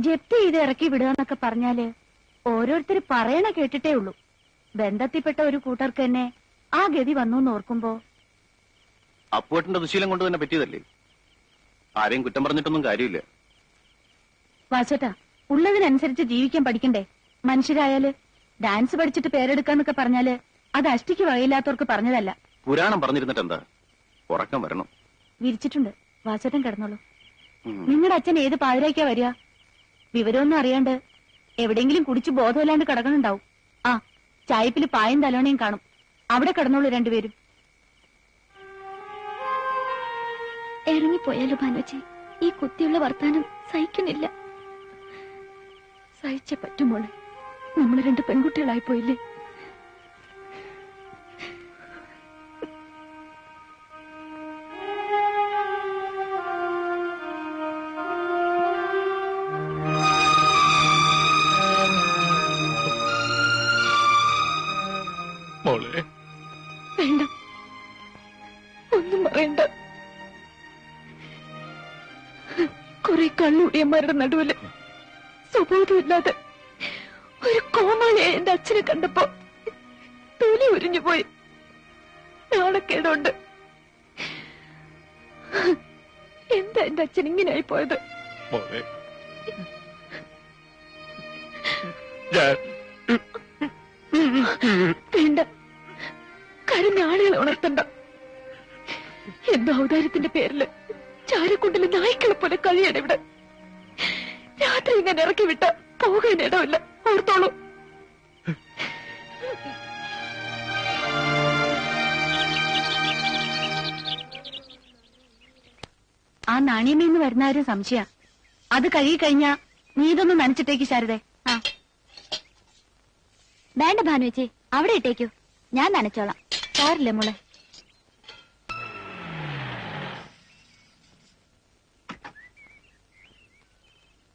ജപ്തി ചെയ്ത് ഇറക്കി വിടുകയെന്നൊക്കെ പറഞ്ഞാല് ഓരോരുത്തർ പറയണ കേട്ടിട്ടേ ഉള്ളൂ. ബന്ധത്തിൽപ്പെട്ട ഒരു കൂട്ടർക്ക് തന്നെ ആ ഗതി വന്നു ഓർക്കുമ്പോ. അപ്പുവേട്ടന്റെ ദുശീലം കൊണ്ട് തന്നെ പറ്റിയതല്ലേ, ആരെയും കുറ്റം പറഞ്ഞിട്ടൊന്നും കാര്യമില്ല. വാസേട്ടാ, ഉള്ളതിനനുസരിച്ച് ജീവിക്കാൻ പഠിക്കണ്ടേ? മനുഷ്യരായാല് ഡാൻസ് പഠിച്ചിട്ട് പേരെടുക്കാന്നൊക്കെ പറഞ്ഞാല് അത് അഷ്ടിക്ക് വകയില്ലാത്തവർക്ക് പറഞ്ഞതല്ല. പുരാണം പറഞ്ഞിരുന്നിട്ട് എന്താ, ഉറക്കം വരണം. വിരിച്ചിട്ടുണ്ട്, വാസേട്ടൻ കിടന്നോളൂ. നിങ്ങളുടെ അച്ഛൻ ഏത് പാതിരാക്കാ വരിക? വിവരമൊന്നും അറിയാണ്ട് എവിടെയെങ്കിലും കുടിച്ച് ബോധമില്ലാണ്ട് കിടക്കണുണ്ടാവും. ആ ചായപ്പില് പായും തലോണയും കാണും, അവിടെ കിടന്നോളൂ രണ്ടുപേരും. ഇറങ്ങിപ്പോയാലോ ഭാനുച്ചി, ഈ കുത്തിയുള്ള വർത്താനം സഹിക്കുന്നില്ല. സഹിച്ചേ പറ്റുമോളെ, നമ്മൾ രണ്ട് പെൺകുട്ടികളായി പോയില്ലേ? വേണ്ട, ഒന്നും പറയണ്ട. കുറെ കള്ളുടിയന്മാരുടെ നടുവില് സ്വബോധമില്ലാതെ ഒരു കോമാളിയെ എന്റെ അച്ഛനെ കണ്ടപ്പോ തൊലി ഉരിഞ്ഞു പോയി. നാണക്കേടുണ്ട്. എന്താ എന്റെ അച്ഛൻ ഇങ്ങനെയായി പോയത്? വേണ്ട, കരഞ്ഞ ആളുകളെ ഉണർത്തണ്ട. എന്തോ ഔദാര്യത്തിന്റെ പേരില് ചാരക്കുണ്ടിലെ നായ്ക്കളെ പോലെ കഴിയാണ് ഇവിടെ. രാത്രി ഇങ്ങനെ ഇറക്കി വിട്ട പോകാൻ ഇടമില്ല, ഓർത്തോളൂ. ആ നാണയമേന്ന് വരുന്ന ഒരു സംശയ, അത് കഴുകി കഴിഞ്ഞാ നീ ഇതൊന്നും നനച്ചിട്ടേക്ക് ശാരദേ. വേണ്ട ഭാനുവച്ചി, അവിടെ ഇട്ടേക്കൂ, ഞാൻ നനച്ചോളാം. സാരില്ലേ മോളെ.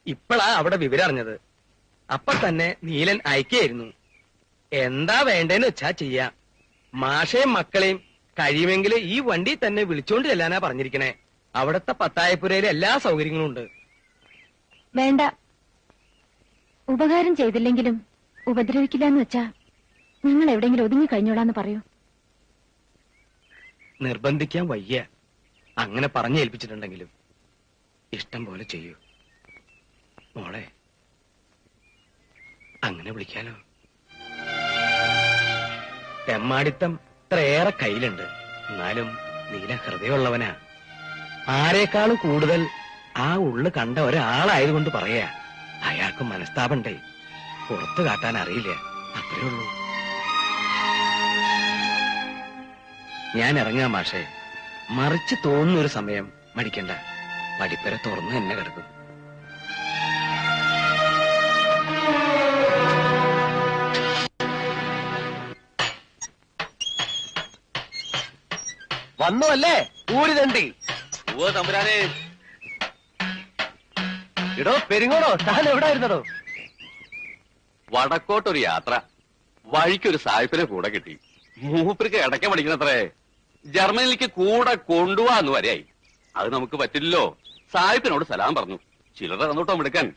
ഇപ്പളാ അവിടെ വിവരം അറിഞ്ഞത്. അപ്പൊ തന്നെ നീലൻ അയക്കായിരുന്നു. എന്താ വേണ്ടേന്ന് വെച്ചാ ചെയ്യാം. മാഷയും മക്കളെയും കഴിയുമെങ്കിൽ ഈ വണ്ടി തന്നെ വിളിച്ചോണ്ട് ചെല്ലാനാ പറഞ്ഞിരിക്കണേ. അവിടത്തെ പത്തായപ്പുരയിലെ എല്ലാ സൗകര്യങ്ങളും ഉണ്ട്. വേണ്ട, ഉപകാരം ചെയ്തില്ലെങ്കിലും ഉപദ്രവിക്കില്ലെന്ന് വെച്ചാ നിങ്ങൾ എവിടെയെങ്കിലും ഒതുങ്ങി കഴിഞ്ഞോളാന്ന് പറയൂ. നിർബന്ധിക്കാൻ വയ്യ. അങ്ങനെ പറഞ്ഞേൽപ്പിച്ചിട്ടുണ്ടെങ്കിലും ഇഷ്ടം പോലെ ചെയ്യൂ മോളെ. അങ്ങനെ വിളിക്കാലോ. തെമ്മാടിത്തം ഇത്രയേറെ കയ്യിലുണ്ട്, എന്നാലും നീല ഹൃദയമുള്ളവനാ. ആരെക്കാളും കൂടുതൽ ആ ഉള്ളു കണ്ട ഒരാളായതുകൊണ്ട് പറയാ. അയാൾക്ക് മനസ്താപണ്ടേ, പുറത്തു കാട്ടാൻ അറിയില്ല, അത്രേ ഉള്ളൂ. ഞാൻ ഇറങ്ങാം മാഷേ. മറിച്ച് തോന്നുന്നൊരു സമയം മടിക്കണ്ട, പടിപ്പര തുറന്ന് തന്നെ കിടക്കും. വന്നു അല്ലേ ഊരി തണ്ടി? തമ്പുരാനെ. ഇടോ പെരിങ്ങോടോ, താൻ എവിടായിരുന്നടോ? വടക്കോട്ടൊരു യാത്ര, വഴിക്കൊരു സായിപ്പിനെ കൂടെ കിട്ടി. മൂപ്പർക്ക് ഇടയ്ക്ക പഠിക്കണത്രേ. ജർമ്മനിലേക്ക് കൂടെ കൊണ്ടുപോവാന്ന് വരെയായി. അത് നമുക്ക് പറ്റില്ലല്ലോ. സായിപ്പിനോട് സലാം പറഞ്ഞു. ചിലർ തന്നോട്ടോ എടുക്കാൻ.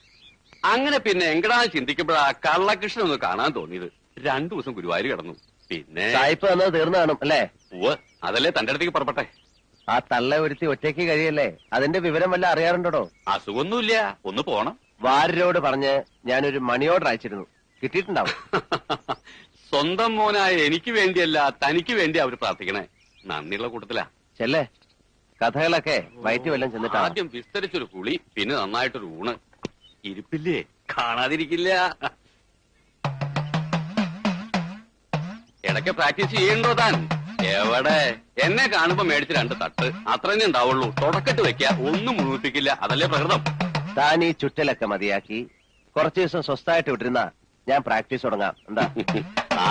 അങ്ങനെ പിന്നെ എങ്കടാ ചിന്തിക്കുമ്പോഴാ കള്ളകൃഷ്ണൻ ഒന്ന് കാണാൻ തോന്നിയത്. 2 ദിവസം ഗുരുവായൂർ കിടന്നു. പിന്നെ സായിപ്പ് തന്നത് തീർന്നു കാണും അല്ലേ? അതല്ലേ തന്റെ അടുത്തേക്ക് പുറപ്പെട്ടെ. ആ തള്ള ഒരുത്തി ഒറ്റയ്ക്ക് കഴിയല്ലേ, അതിന്റെ വിവരം വല്ല അറിയാറുണ്ടോ? അസുഖമൊന്നുമില്ല, ഒന്ന് പോണം. വാര്യരോട് പറഞ്ഞ് ഞാനൊരു മണി ഓർഡർ അയച്ചിരുന്നു, കിട്ടിയിട്ടുണ്ടാവും. സ്വന്തം മോനായ എനിക്ക് വേണ്ടിയല്ല തനിക്ക് വേണ്ടി അവർ പ്രാർത്ഥിക്കണേ. നന്ദിയുള്ള കൂട്ടത്തിലാ. ചെല്ലേ, കഥകളൊക്കെ വയറ്റി വല്ലം ചെന്നിട്ട് ആദ്യം വിസ്തരിച്ചൊരു കുളി, പിന്നെ നന്നായിട്ടൊരു ഊണ്. ഇരിപ്പില്ലേ, കാണാതിരിക്കില്ല. ഇടയ്ക്ക് പ്രാക്ടീസ് ചെയ്യണ്ടോ താൻ? എവിടെ, എന്നെ കാണുമ്പോ മേടിച്ച് 2 തട്ട് അത്ര തന്നെ ഉണ്ടാവുള്ളൂ. തുടക്കട്ട് വെക്ക, ഒന്നും മുഴുമിപ്പിക്കില്ല. അതല്ലേ പ്രകൃതം. താൻ ഈ ചുറ്റലൊക്കെ മതിയാക്കി കുറച്ചു ദിവസം സ്വസ്ഥായിട്ട് വിട്ടിരുന്ന ഞാൻ പ്രാക്ടീസ് തുടങ്ങാം. എന്താ?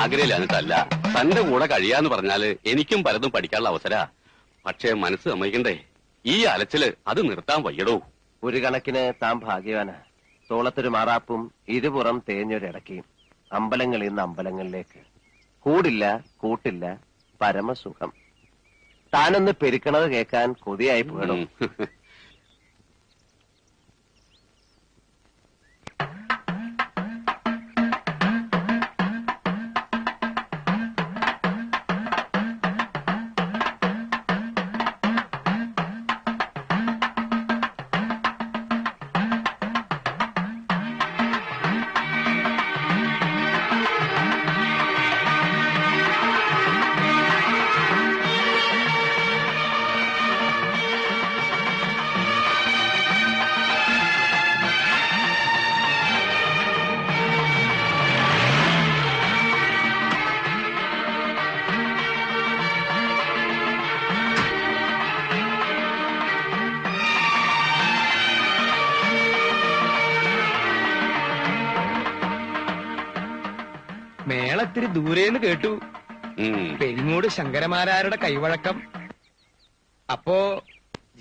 ആഗ്രഹില്ലാഞ്ഞിട്ടല്ല, തന്റെ കൂടെ കഴിയാന്ന് പറഞ്ഞാല് എനിക്കും പലതും പഠിക്കാനുള്ള അവസര. പക്ഷേ മനസ്സ് സമ്മതിക്കണ്ടേ? ഈ അലച്ചില് അത് നിർത്താൻ വയ്യടോ. ഒരു കണക്കിന് താൻ ഭാഗ്യവാനാ. തോളത്തൊരു മാറാപ്പും ഇരുപുറം തേഞ്ഞൊരിടക്കയും. അമ്പലങ്ങളിൽ നിന്ന് അമ്പലങ്ങളിലേക്ക്. കൂടില്ല കൂട്ടില്ല, പരമസുഖം. താനൊന്ന് പെരുക്കണത് കേൾക്കാൻ കൊതിയായി പോകണം. മേളത്തിരി ദൂരേന്ന് കേട്ടു. പെരിങ്ങോട് ശങ്കരമാരാരുടെ കൈവഴക്കം. അപ്പോ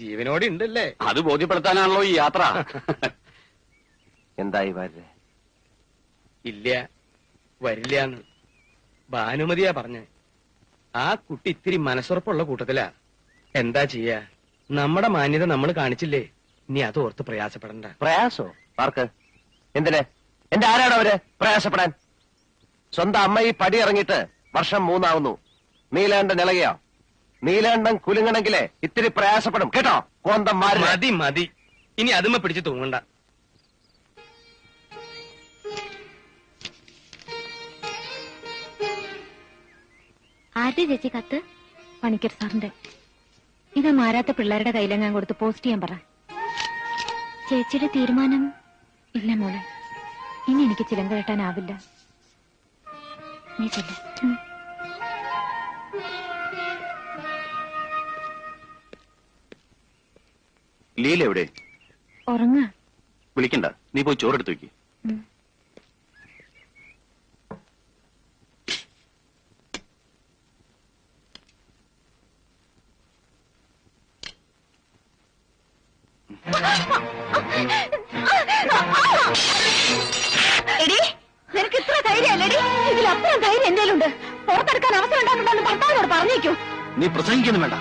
ജീവനോടെ ഉണ്ടല്ലേ? അത് ബോധ്യപ്പെടുത്താനാണല്ലോ ഈ യാത്ര. എന്തായി വരെ? ഇല്ല, വരില്ലാന്ന് ഭാനുമതിയാ പറഞ്ഞേ. ആ കുട്ടി ഇത്തിരി മനസ്സുറപ്പുള്ള കൂട്ടത്തിലാ. എന്താ ചെയ്യാ? നമ്മുടെ മാന്യത നമ്മൾ കാണിച്ചില്ലേ? ഇനി അത് ഓർത്ത് പ്രയാസപ്പെടണ്ട. പ്രയാസോ? ആർക്ക്? എന്തിന്? എന്റെ ആരാണ് അവര് പ്രയാസപ്പെടാൻ? സ്വന്തം അമ്മ ഈ പടി ഇറങ്ങിയിട്ട് വർഷം 3 നീലാണ്ടൻ ഇളകിയോ? നീലാണ്ടൻ കുലുങ്ങണെങ്കിലേ ഇത്തിരി പ്രയാസപ്പെടും കേട്ടോ. കോന്തം മതി മതി, ഇനി അതുമ്മ പിടിച്ച് തൂങ്ങണ്ട. ആരുടെ ചേച്ചി കത്ത്? പണിക്കർ സാറിന്റെ. ഇത് മാരാത്ത പിള്ളേരുടെ കയ്യിലെങ്ങാൻ കൊടുത്ത് പോസ്റ്റ് ചെയ്യാൻ പറ. ചേച്ചിയുടെ തീരുമാനം? ഇല്ല മോളെ, ഇനി എനിക്ക് ചിലങ്ക കെട്ടാനാവില്ല. നീ ചെല്ല. ലീല എവിടെ? ഉറങ്ങ. വിളിക്കണ്ട, നീ പോയി ചോറെടുത്ത് വെക്ക്. എടി, നിനക്ക് ഇത്ര ധൈര്യമല്ലേടി? ഇതിലപ്പുറം ധൈര്യം എന്റെയിലുണ്ട്. പുറത്തെടുക്കാൻ അവസരം ഉണ്ടാക്കുന്നുണ്ടെന്ന് ഭർത്താവിനോട് പറഞ്ഞേക്കൂ. നീ പ്രസംഗിക്കൊന്നും വേണ്ട.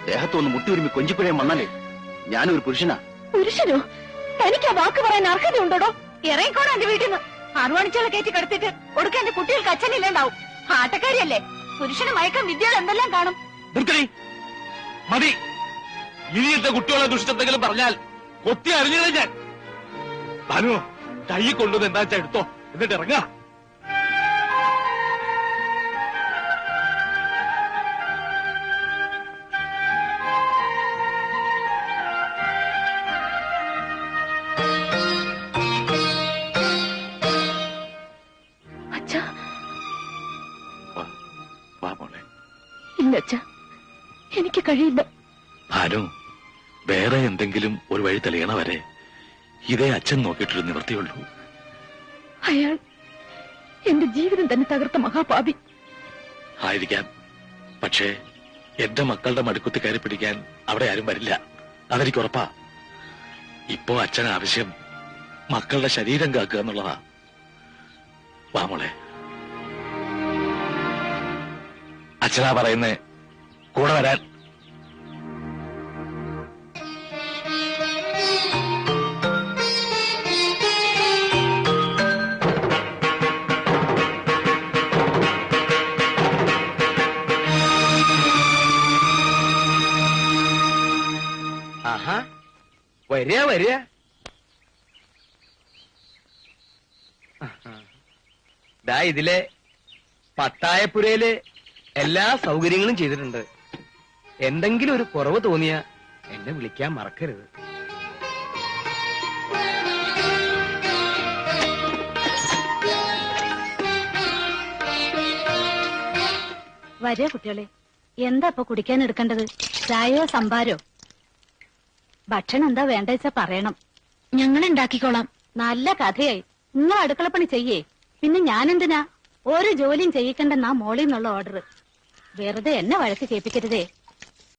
ദേഹത്തൊന്ന് മുട്ടി ഒരുമി കൊഞ്ചിപ്പുഴയും വന്നാലേ ഞാനൊരു പുരുഷനാ. പുരുഷനോ? തനിക്ക് ആ വാക്ക് പറയാൻ അർഹതയുണ്ടോ? ഇറങ്ങിക്കോണം എന്റെ വീട്ടിൽ നിന്ന്. അറുവാണിച്ചുള്ള കയറ്റി കിടത്തിട്ട് കൊടുക്കാൻ എന്റെ കുട്ടികൾക്ക് അച്ഛനില്ലാണ്ടാവും. ആട്ടക്കാരിയല്ലേ? പുരുഷന് മയക്കം വിദ്യകൾ എന്തെല്ലാം കാണും. മതി. ഇനിയത്തെ കുട്ടികളെ ദുഷിച്ചെന്തെങ്കിലും പറഞ്ഞാൽ കൊത്തി അറിഞ്ഞത് ഞാൻ. ഭാനു, കൈ കൊണ്ടുവന്ന് എന്താ വെച്ചാ എടുത്തോ, എന്നിട്ട് ഇറങ്ങാ. ഇല്ല അച്ഛാ, എനിക്ക് കഴിയില്ല. ഭാനു, വേറെ എന്തെങ്കിലും ഒരു വഴി തെളിയണ വരെ ഇതേ അച്ഛൻ നോക്കിയിട്ടൊരു നിവൃത്തിയുള്ളൂ. അയാൾ എന്റെ ജീവിതം തന്നെ തകർത്ത മഹാപാപി ആയിരിക്കാം. പക്ഷേ എന്റെ മക്കളുടെ മടുക്കുത്തി കയറി പിടിക്കാൻ അവിടെ ആരും വരില്ല, അതെനിക്ക് ഉറപ്പാ. ഇപ്പോ അച്ഛൻ ആവശ്യം മക്കളുടെ ശരീരം കാക്കുക എന്നുള്ളതാ. വാ മോളെ. അച്ഛനാ പറയുന്നേ, കൂടെ വരാൻ. ആഹാ, വരിക വരിക. ദാ ഇതിലെ പത്തായപ്പുരയില് എല്ലാ സൗകര്യങ്ങളും ചെയ്തിട്ടുണ്ട്. എന്തെങ്കിലും ഒരു കുറവ് തോന്നിയ എന്നെ വിളിക്കാൻ മറക്കരുത്. വരെ കുട്ടികളെ, എന്താ ഇപ്പൊ കുടിക്കാൻ എടുക്കേണ്ടത്? ചായയോ സംഭാരോ? ഭക്ഷണം എന്താ വേണ്ട വെച്ചാ പറയണം, ഞങ്ങൾ ഉണ്ടാക്കിക്കോളാം. നല്ല കഥയായി. നിങ്ങൾ അടുക്കളപ്പണി ചെയ്യേ. പിന്നെ ഞാനെന്തിനാ ഓരോ ജോലിയും ചെയ്യിക്കണ്ടെന്നാ മോളിൽ നിന്നുള്ള ഓർഡർ. വെറുതെ എന്നെ വഴക്ക് കേൾപ്പിക്കരുതേ.